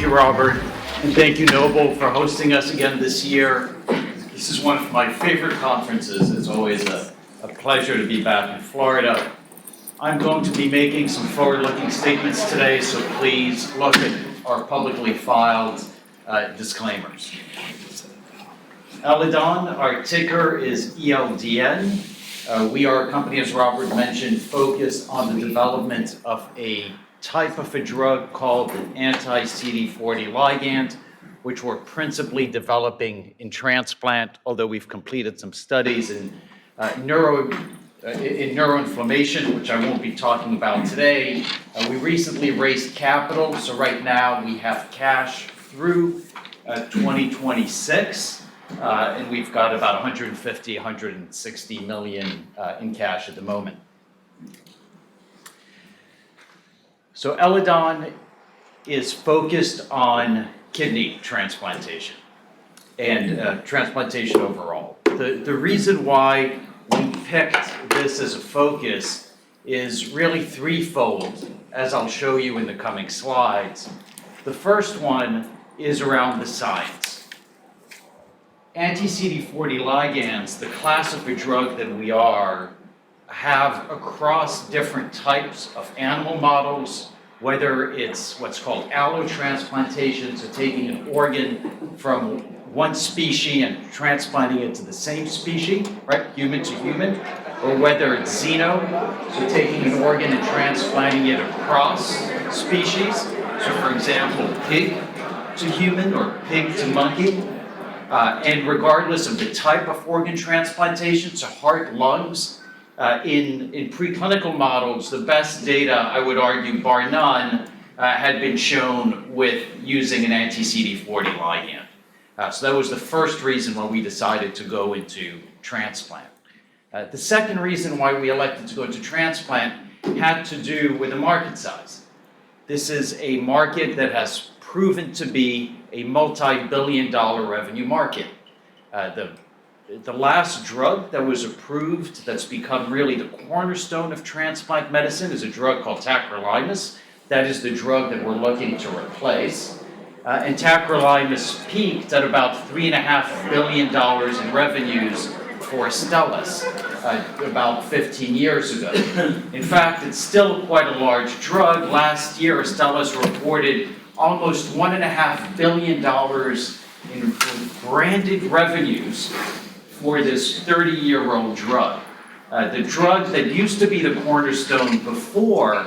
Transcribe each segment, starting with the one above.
you, Robert, and thank you, Noble, for hosting us again this year. This is one of my favorite conferences. It's always a pleasure to be back in Florida. I'm going to be making some forward-looking statements today, so please look at our publicly filed disclaimers. Eledon, our ticker is ELDN. We are a company, as Robert mentioned, focused on the development of a type of a drug called an anti-CD40 ligand, which we're principally developing in transplant, although we've completed some studies in neuroinflammation, which I won't be talking about today. We recently raised capital, so right now we have cash through 2026, and we've got about 150, 160 million in cash at the moment. So Eledon is focused on kidney transplantation and transplantation overall. The reason why we picked this as a focus is really threefold, as I'll show you in the coming slides. The first one is around the science. Anti-CD40 ligands, the class of a drug that we are, have across different types of animal models, whether it's what's called allotransplantation, so taking an organ from one species and transplanting it to the same species, right, human to human, or whether it's xeno, so taking an organ and transplanting it across species, so for example, pig to human or pig to monkey. And regardless of the type of organ transplantation, so heart, lungs, in preclinical models, the best data, I would argue, bar none, had been shown with using an anti-CD40 ligand. So that was the first reason why we decided to go into transplant. The second reason why we elected to go into transplant had to do with the market size. This is a market that has proven to be a multi-billion-dollar revenue market. The last drug that was approved that's become really the cornerstone of transplant medicine is a drug called tacrolimus. That is the drug that we're looking to replace. And tacrolimus peaked at about $3.5 billion in revenues for Astellas about 15 years ago. In fact, it's still quite a large drug. Last year, Astellas reported almost $1.5 billion in branded revenues for this 30-year-old drug. The drug that used to be the cornerstone before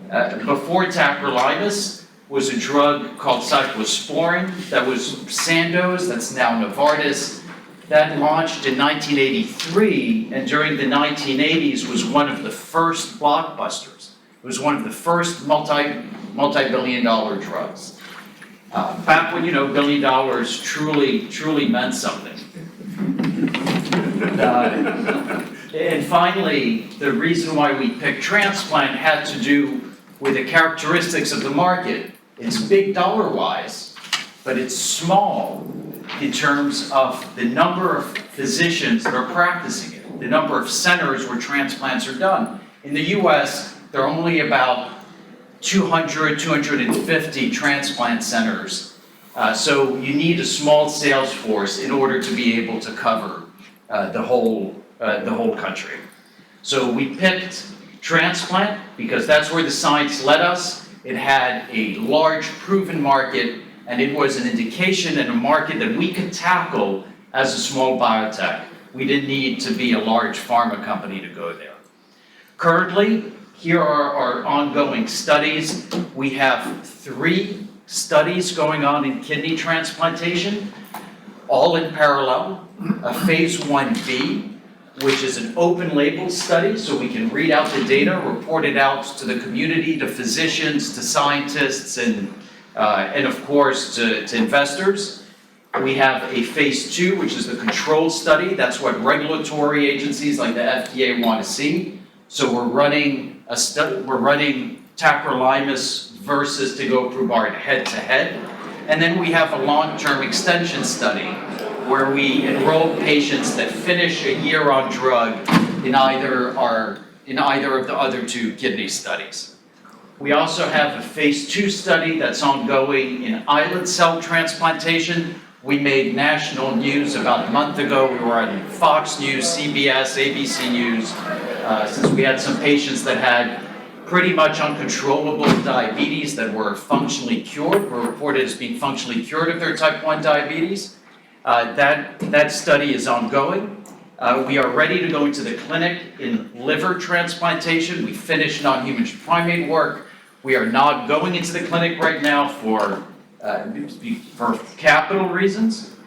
tacrolimus was a drug called cyclosporin. That was Sandoz, that's now Novartis. That launched in 1983, and during the 1980s was one of the first blockbusters. It was one of the first multi-billion-dollar drugs. Back when, $1 billion truly meant something. And finally, the reason why we picked transplant had to do with the characteristics of the market. It's big dollar-wise, but it's small in terms of the number of physicians that are practicing it, the number of centers where transplants are done. In the US, there are only about 200, 250 transplant centers. So you need a small sales force in order to be able to cover the whole country. So we picked transplant because that's where the science led us. It had a large proven market, and it was an indication and a market that we could tackle as a small biotech. We didn't need to be a large pharma company to go there. Currently, here are our ongoing studies. We have 3 studies going on in kidney transplantation, all in parallel. A phase 1B, which is an open label study, so we can read out the data, report it out to the community, to physicians, to scientists, and of course to investors. We have a phase 2, which is the control study. That's what regulatory agencies like the FDA want to see. So we're running a study. We're running tacrolimus versus tegoprubart head-to-head. And then we have a long-term extension study where we enroll patients that finish a year on drug in either of the other 2 kidney studies. We also have a phase 2 study that's ongoing in islet cell transplantation. We made national news about a month ago. We were on Fox News, CBS, ABC News, since we had some patients that had pretty much uncontrollable diabetes that were functionally cured, were reported as being functionally cured of their type 1 diabetes. That study is ongoing. We are ready to go into the clinic in liver transplantation. We finished non-human primate work. We are not going into the clinic right now for capital reasons.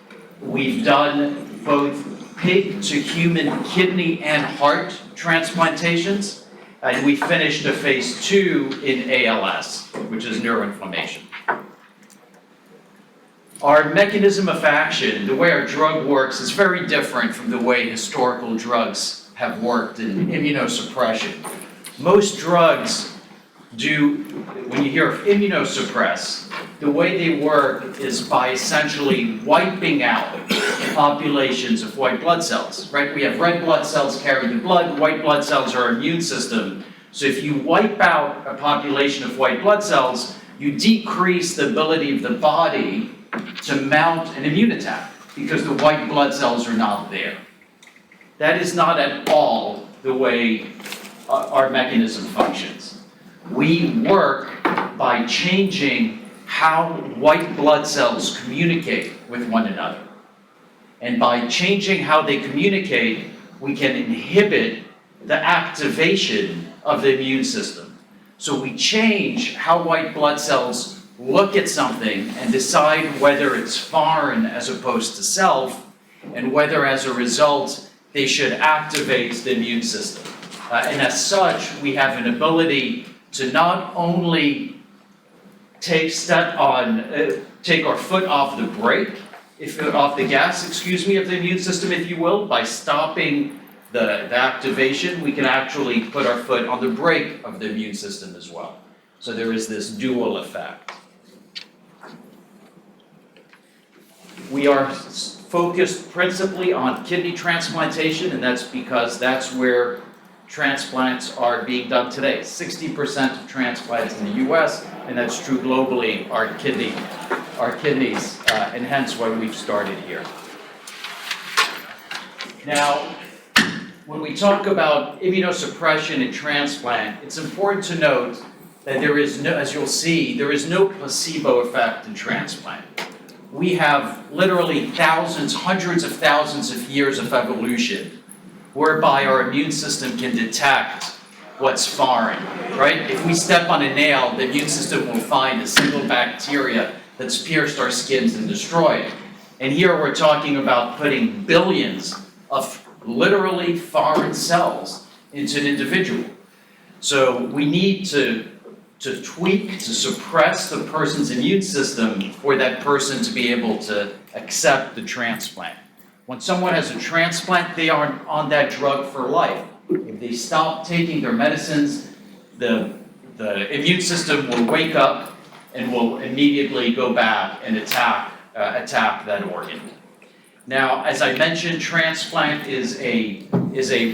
We've done both pig to human kidney and heart transplantations, and we finished a phase 2 in ALS, which is neuroinflammation. Our mechanism of action, the way our drug works, is very different from the way historical drugs have worked in immunosuppression. Most drugs when you hear of immunosuppress, the way they work is by essentially wiping out populations of white blood cells, right? We have red blood cells carry the blood, white blood cells are our immune system. So if you wipe out a population of white blood cells, you decrease the ability of the body to mount an immune attack because the white blood cells are not there. That is not at all the way our mechanism functions. We work by changing how white blood cells communicate with one another. And by changing how they communicate, we can inhibit the activation of the immune system. So we change how white blood cells look at something and decide whether it's foreign as opposed to self, and whether as a result they should activate the immune system. And as such, we have an ability to not only take our foot off the brake, off the gas, of the immune system, if you will, by stopping the activation, we can actually put our foot on the brake of the immune system as well. So there is this dual effect. We are focused principally on kidney transplantation, and that's because that's where transplants are being done today. 60% of transplants in the US, and that's true globally, are kidneys, and hence why we've started here. Now, when we talk about immunosuppression and transplant, it's important to note that there is no, as you'll see, there is no placebo effect in transplant. We have literally thousands, hundreds of thousands of years of evolution whereby our immune system can detect what's foreign, right? If we step on a nail, the immune system will find a single bacteria that's pierced our skins and destroyed it. And here we're talking about putting billions of literally foreign cells into an individual. So we need to tweak, to suppress the person's immune system for that person to be able to accept the transplant. When someone has a transplant, they are on that drug for life. If they stop taking their medicines, the immune system will wake up and will immediately go back and attack that organ. Now, as I mentioned, transplant is a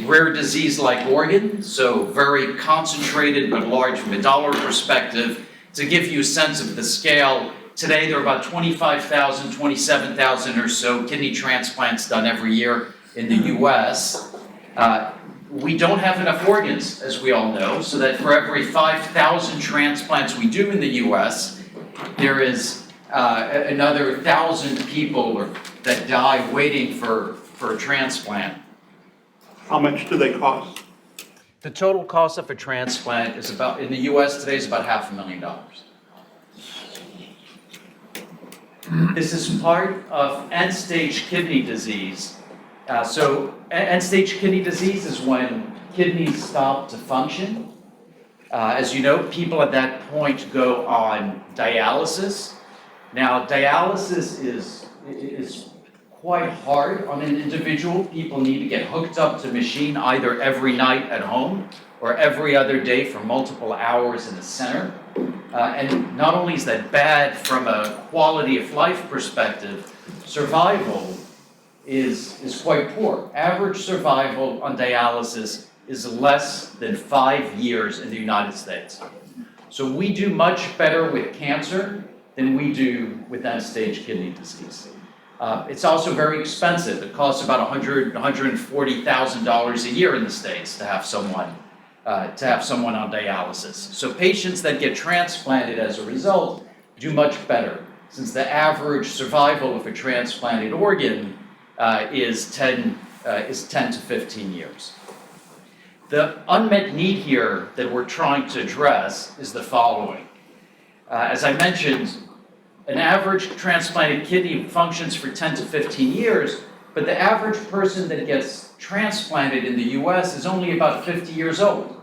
rare disease-like organ, so very concentrated but large from a dollar perspective. To give you a sense of the scale, today there are about 25,000, 27,000 or so kidney transplants done every year in the US. We don't have enough organs, as we all know, so that for every 5,000 transplants we do in the US, there is another 1,000 people that die waiting for a transplant. How much do they cost? The total cost of a transplant is about, in the US today, is about $500,000. This is part of end-stage kidney disease. So end-stage kidney disease is when kidneys stop to function. As you know, people at that point go on dialysis. Now, dialysis is quite hard on an individual. People need to get hooked up to a machine either every night at home or every other day for multiple hours in the center. And not only is that bad from a quality of life perspective, survival is quite poor. Average survival on dialysis is less than 5 years in the United States. So we do much better with cancer than we do with end-stage kidney disease. It's also very expensive. It costs about $140,000 a year in the States to have someone on dialysis. So patients that get transplanted as a result do much better, since the average survival of a transplanted organ is 10 to 15 years. The unmet need here that we're trying to address is the following. As I mentioned, an average transplanted kidney functions for 10 to 15 years, but the average person that gets transplanted in the US is only about 50 years old.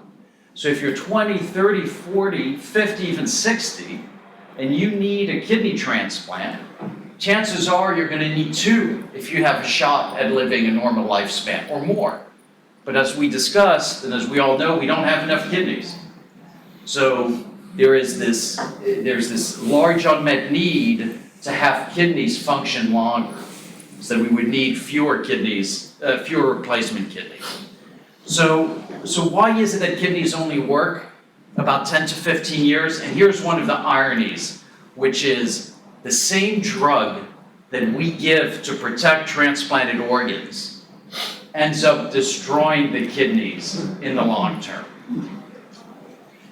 So if you're 20, 30, 40, 50, even 60, and you need a kidney transplant, chances are you're going to need 2 if you have a shot at living a normal lifespan or more. But as we discussed, and as we all know, we don't have enough kidneys. So there's this large unmet need to have kidneys function longer, so that we would need fewer replacement kidneys. So why is it that kidneys only work about 10 to 15 years? And here's one of the ironies, which is the same drug that we give to protect transplanted organs ends up destroying the kidneys in the long term.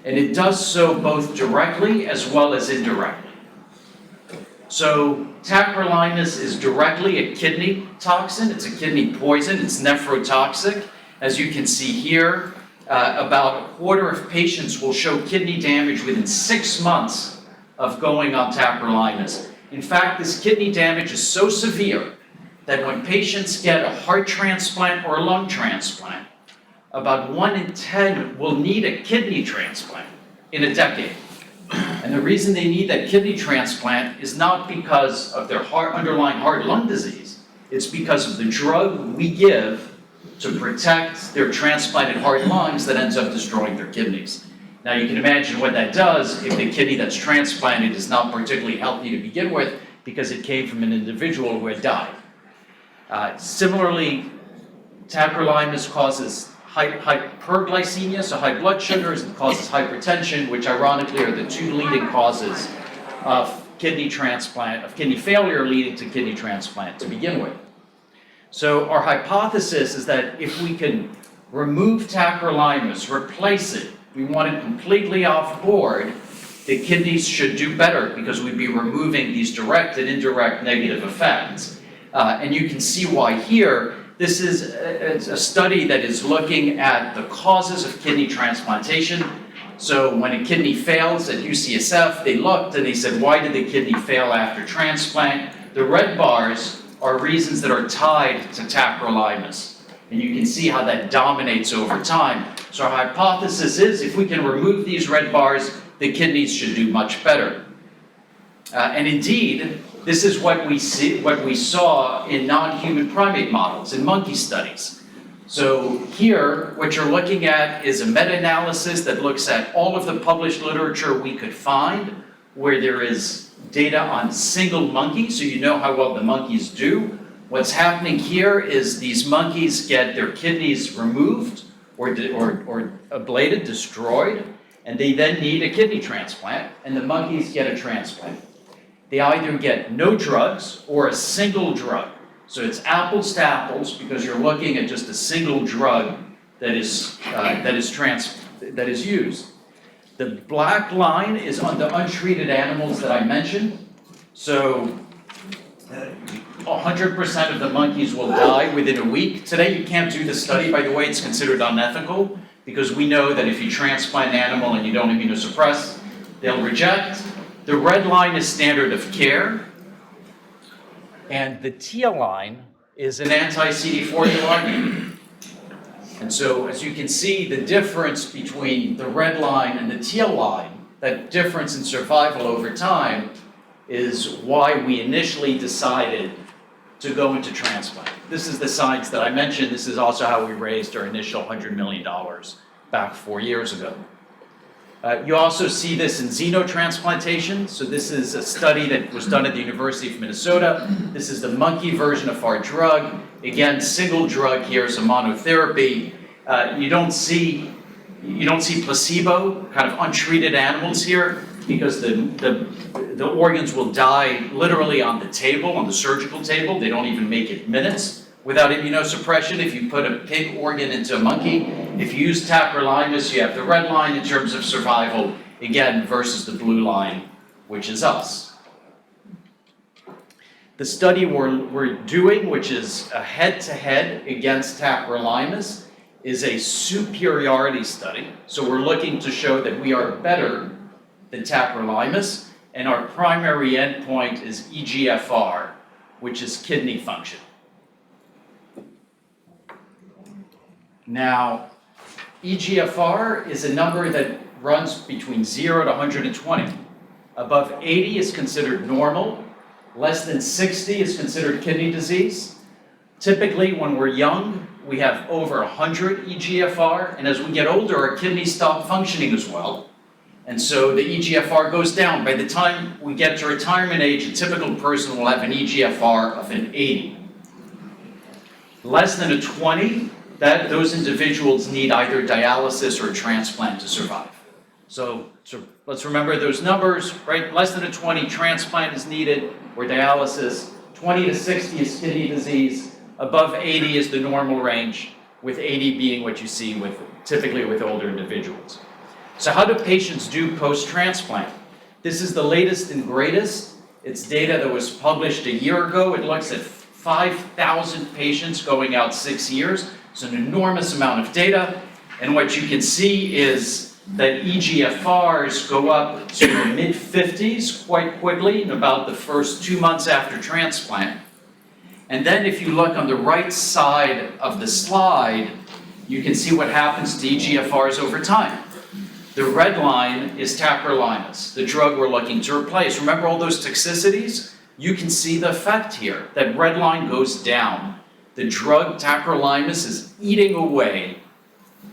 And it does so both directly as well as indirectly. So tacrolimus is directly a kidney toxin. It's a kidney poison. It's nephrotoxic. As you can see here, about a quarter of patients will show kidney damage within 6 months of going on tacrolimus. In fact, this kidney damage is so severe that when patients get a heart transplant or a lung transplant, about 1 in 10 will need a kidney transplant in a decade. And the reason they need that kidney transplant is not because of their underlying heart-lung disease. It's because of the drug we give to protect their transplanted heart lungs that ends up destroying their kidneys. Now you can imagine what that does if the kidney that's transplanted is not particularly healthy to begin with, because it came from an individual who had died. Similarly, tacrolimus causes hyperglycemia, so high blood sugars. It causes hypertension, which ironically are the 2 leading causes of kidney failure leading to kidney transplant to begin with. So our hypothesis is that if we can remove tacrolimus, replace it, we want it completely off board, the kidneys should do better because we'd be removing these direct and indirect negative effects. And you can see why here. This is a study that is looking at the causes of kidney transplantation. So when a kidney fails at UCSF, they looked and they said, why did the kidney fail after transplant? The red bars are reasons that are tied to tacrolimus. And you can see how that dominates over time. So our hypothesis is if we can remove these red bars, the kidneys should do much better. And indeed, this is what we saw in non-human primate models, in monkey studies. So here, what you're looking at is a meta-analysis that looks at all of the published literature we could find where there is data on single monkeys, so you know how well the monkeys do. What's happening here is these monkeys get their kidneys removed or ablated, destroyed, and they then need a kidney transplant, and the monkeys get a transplant. They either get no drugs or a single drug. So it's apples to apples because you're looking at just a single drug that is used. The black line is on the untreated animals that I mentioned. So 100% of the monkeys will die within a week. Today you can't do the study, by the way, it's considered unethical because we know that if you transplant an animal and you don't immunosuppress, they'll reject. The red line is standard of care, and the teal line is an anti-CD40 line. And so, as you can see, the difference between the red line and the teal line, that difference in survival over time, is why we initially decided to go into transplant. This is the science that I mentioned. This is also how we raised our initial $100 million back 4 years ago. You also see this in xenotransplantation. So this is a study that was done at the University of Minnesota. This is the monkey version of our drug. Again, single drug here, so monotherapy. You don't see You don't see placebo, kind of untreated animals here, because the organs will die literally on the table, on the surgical table. They don't even make it minutes without immunosuppression. If you put a pig organ into a monkey, if you use tacrolimus, you have the red line in terms of survival, again, versus the blue line, which is us. The study we're doing, which is a head-to-head against tacrolimus, is a superiority study. So we're looking to show that we are better than tacrolimus, and our primary endpoint is eGFR, which is kidney function. Now, eGFR is a number that runs between 0 to 120. Above 80 is considered normal. Less than 60 is considered kidney disease. Typically, when we're young, we have over 100 eGFR, and as we get older, our kidneys stop functioning as well. And so the eGFR goes down. By the time we get to retirement age, a typical person will have an eGFR of an 80. Less than a 20, those individuals need either dialysis or transplant to survive. So let's remember those numbers, right? Less than a 20, transplant is needed, or dialysis. 20 to 60 is kidney disease. Above 80 is the normal range, with 80 being what you see typically with older individuals. So how do patients do post-transplant? This is the latest and greatest. It's data that was published a year ago. It looks at 5,000 patients going out 6 years. It's an enormous amount of data. And what you can see is that eGFRs go up to the mid-50s quite quickly in about the first 2 months after transplant. And then if you look on the right side of the slide, you can see what happens to eGFRs over time. The red line is tacrolimus, the drug we're looking to replace. Remember all those toxicities? You can see the effect here. That red line goes down. The drug tacrolimus is eating away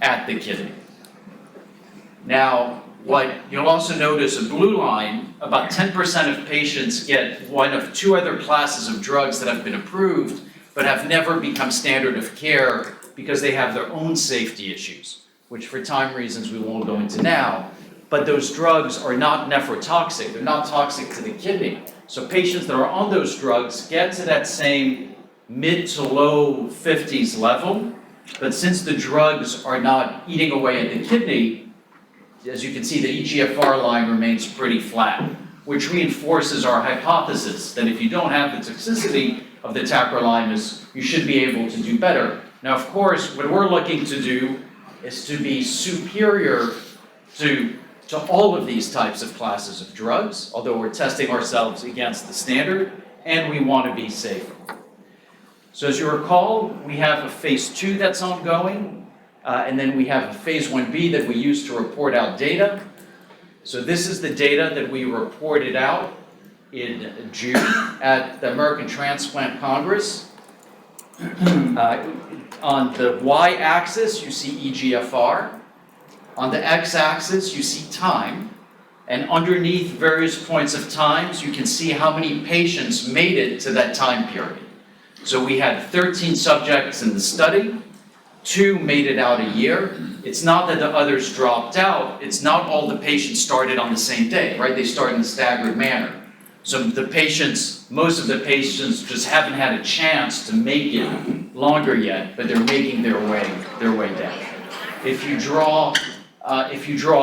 at the kidney. Now, what you'll also notice, a blue line, about 10% of patients get one of two other classes of drugs that have been approved, but have never become standard of care because they have their own safety issues, which for time reasons we won't go into now. But those drugs are not nephrotoxic, they're not toxic to the kidney. So patients that are on those drugs get to that same mid to low 50s level, but since the drugs are not eating away at the kidney, as you can see, the eGFR line remains pretty flat, which reinforces our hypothesis that if you don't have the toxicity of the tacrolimus, you should be able to do better. Now, of course, what we're looking to do is to be superior to all of these types of classes of drugs, although we're testing ourselves against the standard, and we want to be safer. So as you recall, we have a phase 2 that's ongoing. And then we have a phase 1b that we use to report out data. So this is the data that we reported out in June at the American Transplant Congress. On the y-axis, you see eGFR. On the x-axis, you see time. And underneath various points of times, you can see how many patients made it to that time period. So we had 13 subjects in the study. 2 made it out a year. It's not that the others dropped out. It's not all the patients started on the same day, right? They start in a staggered manner. So most of the patients just haven't had a chance to make it longer yet, but they're making their way down. If you draw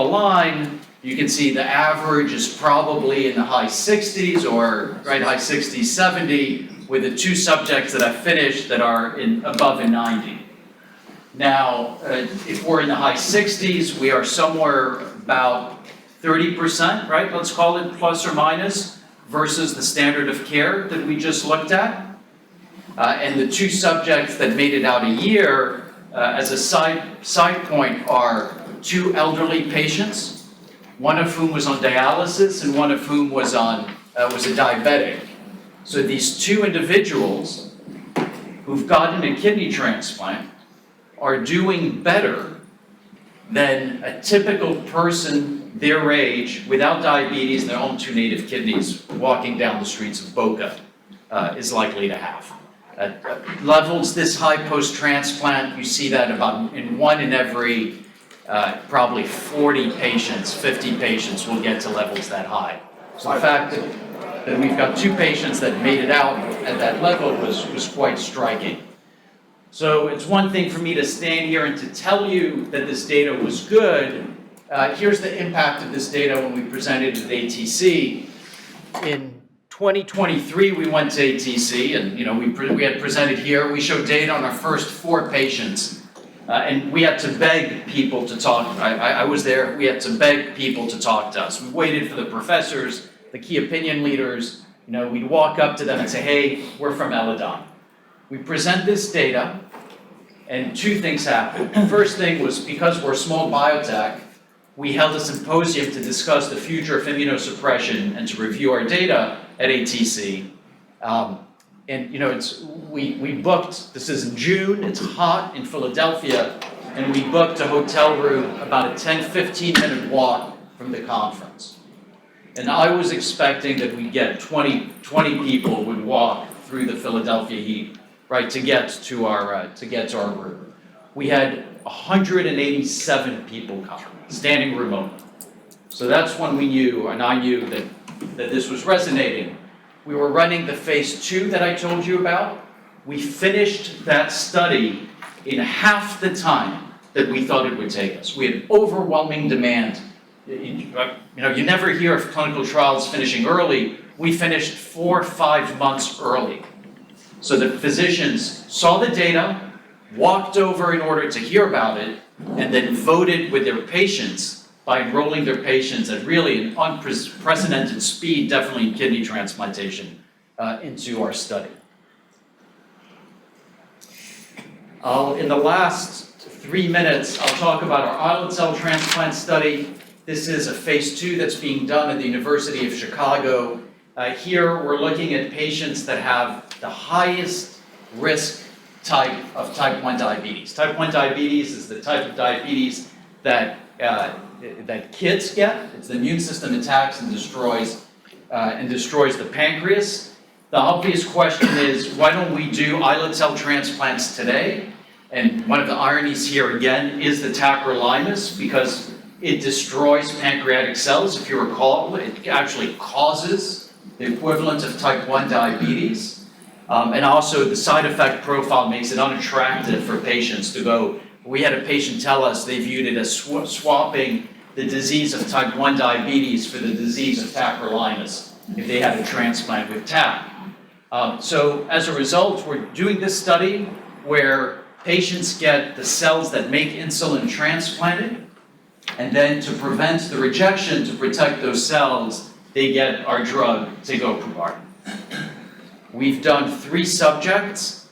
a line, you can see the average is probably in the high 60s or high 60s, 70, with the 2 subjects that have finished that are above a 90. Now, if we're in the high 60s, we are somewhere about 30%, right? Let's call it plus or minus, versus the standard of care that we just looked at. And the 2 subjects that made it out a year, as a side point, are 2 elderly patients, one of whom was on dialysis and one of whom was a diabetic. So these 2 individuals who've gotten a kidney transplant are doing better than a typical person their age without diabetes and their own 2 native kidneys walking down the streets of Boca is likely to have. Levels this high post-transplant, you see that about in 1 in every probably 40 patients, 50 patients will get to levels that high. So the fact that we've got 2 patients that made it out at that level was quite striking. So it's one thing for me to stand here and to tell you that this data was good. Here's the impact of this data when we presented at ATC. In 2023, we went to ATC, and we had presented here. We showed data on our first 4 patients, and we had to beg people to talk. I was there. We had to beg people to talk to us. We waited for the professors, the key opinion leaders. We'd walk up to them and say, "Hey, we're from Eledon." We present this data, and 2 things happened. First thing was, because we're a small biotech, we held a symposium to discuss the future of immunosuppression and to review our data at ATC. We booked, this is in June, it's hot in Philadelphia, and we booked a hotel room about a 10-15 minute walk from the conference. And I was expecting that we'd get 20 people would walk through the Philadelphia heat, right, to get to our room. We had 187 people come, standing room only. So that's when we knew, and I knew that this was resonating. We were running the phase 2 that I told you about. We finished that study in half the time that we thought it would take us. We had overwhelming demand. You never hear of clinical trials finishing early. We finished 4 or 5 months early. So the physicians saw the data, walked over in order to hear about it, and then voted with their patients by enrolling their patients at really an unprecedented speed, definitely in kidney transplantation, into our study. In the last 3 minutes, I'll talk about our islet cell transplant study. This is a phase 2 that's being done at the University of Chicago. Here, we're looking at patients that have the highest risk type of type 1 diabetes. Type 1 diabetes is the type of diabetes that kids get. It's the immune system attacks and destroys the pancreas. The obvious question is, why don't we do islet cell transplants today? And one of the ironies here again is the tacrolimus, because it destroys pancreatic cells. If you recall, it actually causes the equivalent of type 1 diabetes. And also the side effect profile makes it unattractive for patients to go. We had a patient tell us they viewed it as swapping the disease of type 1 diabetes for the disease of tacrolimus if they had a transplant with TAC. So as a result, we're doing this study where patients get the cells that make insulin transplanted, and then to prevent the rejection, to protect those cells, they get our drug, tegoprubart. We've done 3 subjects.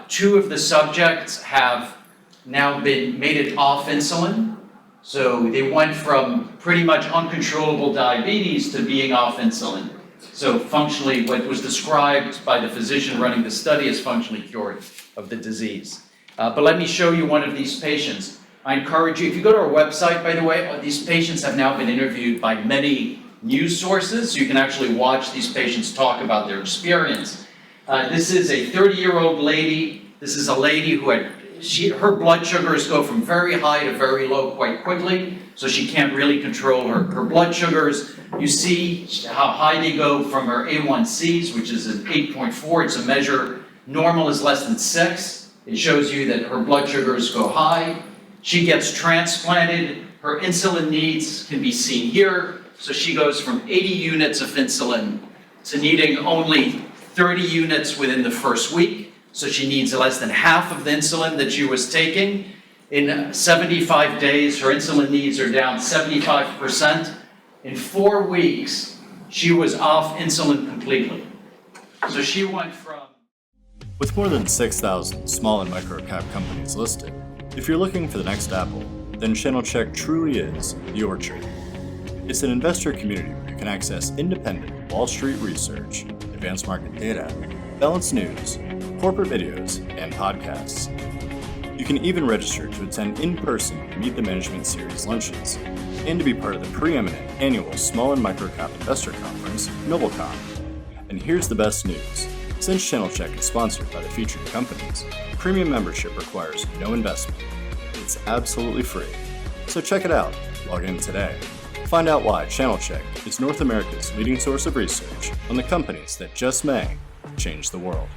2 of the subjects have now made it off insulin. So they went from pretty much uncontrollable diabetes to being off insulin. So functionally, what was described by the physician running the study is functionally cured of the disease. But let me show you one of these patients. I encourage you, if you go to our website, by the way, these patients have now been interviewed by many news sources, so you can actually watch these patients talk about their experience. This is a 30-year-old lady. This is a lady who her blood sugars go from very high to very low quite quickly, so she can't really control her blood sugars. You see how high they go from her A1Cs, which is an 8.4. It's a measure. Normal is less than 6. It shows you that her blood sugars go high. She gets transplanted. Her insulin needs can be seen here. So she goes from 80 units of insulin to needing only 30 units within the first week. So she needs less than half of the insulin that she was taking. In 75 days, her insulin needs are down 75%. In 4 weeks, she was off insulin completely. So she went from... With more than 6,000 small and micro-cap companies listed, if you're looking for the next Apple, then Channel Check truly is your trade. It's an investor community where you can access independent Wall Street research, advanced market data, balanced news, corporate videos, and podcasts. You can even register to attend in-person Meet the Management Series luncheons, and to be part of the preeminent annual Small and Microcap Investor Conference, NobleCon. And here's the best news. Since Channel Check is sponsored by the featured companies, premium membership requires no investment. It's absolutely free. So check it out. Log in today. Find out why Channel Check is North America's leading source of research on the companies that just may change the world.